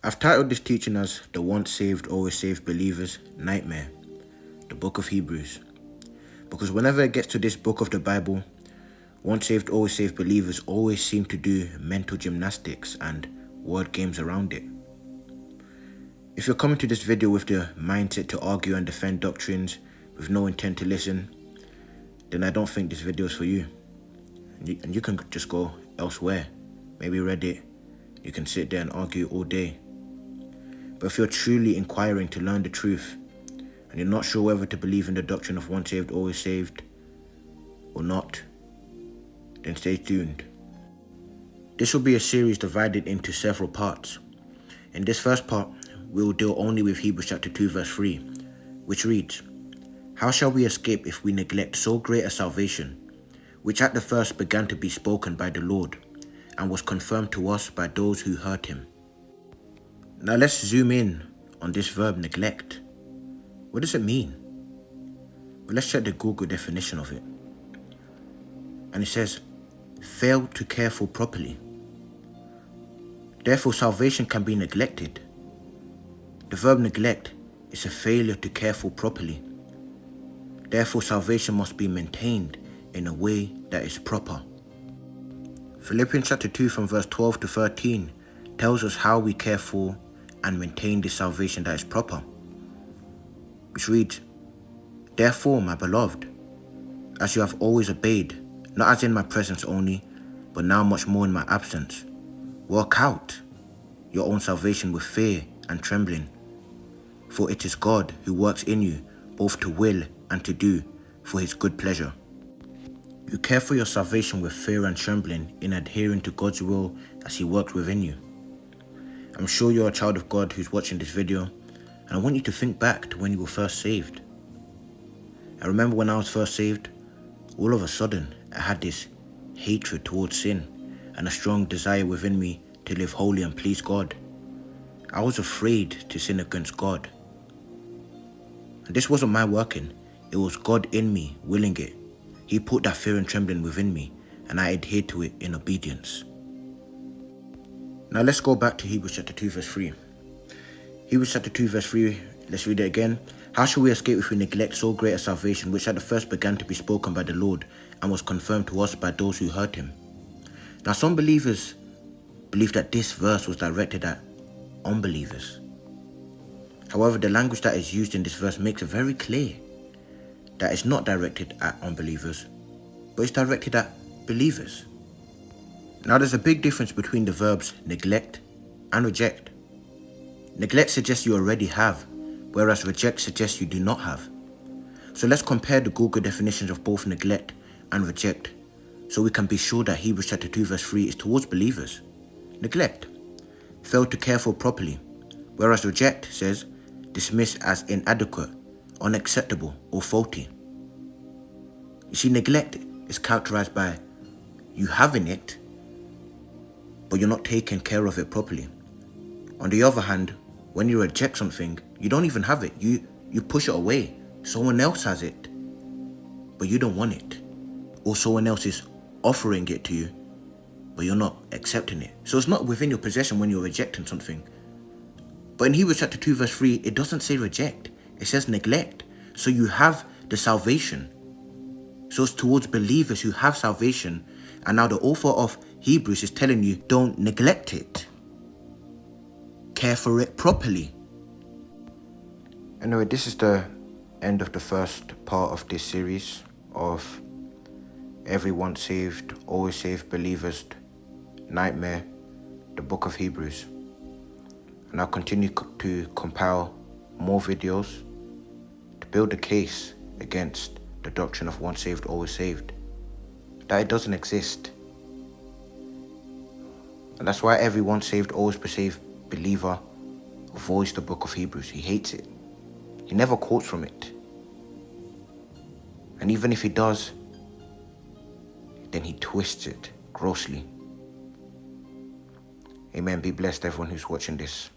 I've titled this teaching as The Once Saved, Always Saved Believer's Nightmare, the book of Hebrews. Because whenever it gets to this book of the Bible, once saved, always saved believers always seem to do mental gymnastics and word games around it. If you're coming to this video with the mindset to argue and defend doctrines with no intent to listen, then I don't think this video is for you. And you can just go elsewhere, maybe Reddit. You can sit there and argue all day. But if you're truly inquiring to learn the truth, and you're not sure whether to believe in the doctrine of once saved, always saved, or not, then stay tuned. This will be a series divided into several parts. In this first part, we will deal only with Hebrews chapter 2 verse 3, which reads, "How shall we escape if we neglect so great a salvation, which at the first began to be spoken by the Lord, and was confirmed to us by those who heard him?" Now let's zoom in on this verb neglect. What does it mean? Well, let's check the Google definition of it. And it says, fail to care for properly. Therefore, salvation can be neglected. The verb neglect is a failure to care for properly. Therefore, salvation must be maintained in a way that is proper. Philippians chapter 2 from verse 12 to 13 tells us how we care for and maintain this salvation that is proper. Which reads, "Therefore, my beloved, as you have always obeyed, not as in my presence only, but now much more in my absence, work out your own salvation with fear and trembling. For it is God who works in you, both to will and to do for his good pleasure." You care for your salvation with fear and trembling in adhering to God's will as he works within you. I'm sure you're a child of God who's watching this video, and I want you to think back to when you were first saved. I remember when I was first saved, all of a sudden I had this hatred towards sin and a strong desire within me to live holy and please God. I was afraid to sin against God. And this wasn't my working, it was God in me willing it. He put that fear and trembling within me, and I adhered to it in obedience. Now let's go back to Hebrews chapter 2 verse 3. Hebrews chapter 2 verse 3, let's read it again. "How shall we escape if we neglect so great a salvation, which at the first began to be spoken by the Lord, and was confirmed to us by those who heard him?" Now some believers believe that this verse was directed at unbelievers. However, the language that is used in this verse makes it very clear that it's not directed at unbelievers, but it's directed at believers. Now there's a big difference between the verbs neglect and reject. Neglect suggests you already have, whereas reject suggests you do not have. So let's compare the Google definitions of both neglect and reject, so we can be sure that Hebrews chapter 2 verse 3 is towards believers. Neglect, fail to care for properly, whereas reject says dismiss as inadequate, unacceptable, or faulty. You see, neglect is characterized by you having it, but you're not taking care of it properly. On the other hand, when you reject something, you don't even have it. You push it away. Someone else has it, but you don't want it. Or someone else is offering it to you, but you're not accepting it. So it's not within your possession when you're rejecting something. But in Hebrews chapter 2 verse 3, it doesn't say reject. It says neglect. So you have the salvation. So it's towards believers who have salvation. And now the author of Hebrews is telling you, don't neglect it. Care for it properly. Anyway, this is the end of the first part of this series of every once saved, always saved believer's nightmare, the book of Hebrews. And I'll continue to compile more videos to build a case against the doctrine of once saved, always saved, that it doesn't exist. And that's why every once saved, always saved believer avoids the book of Hebrews. He hates it. He never quotes from it. And even if he does, then he twists it grossly. Amen. Be blessed, everyone who's watching this.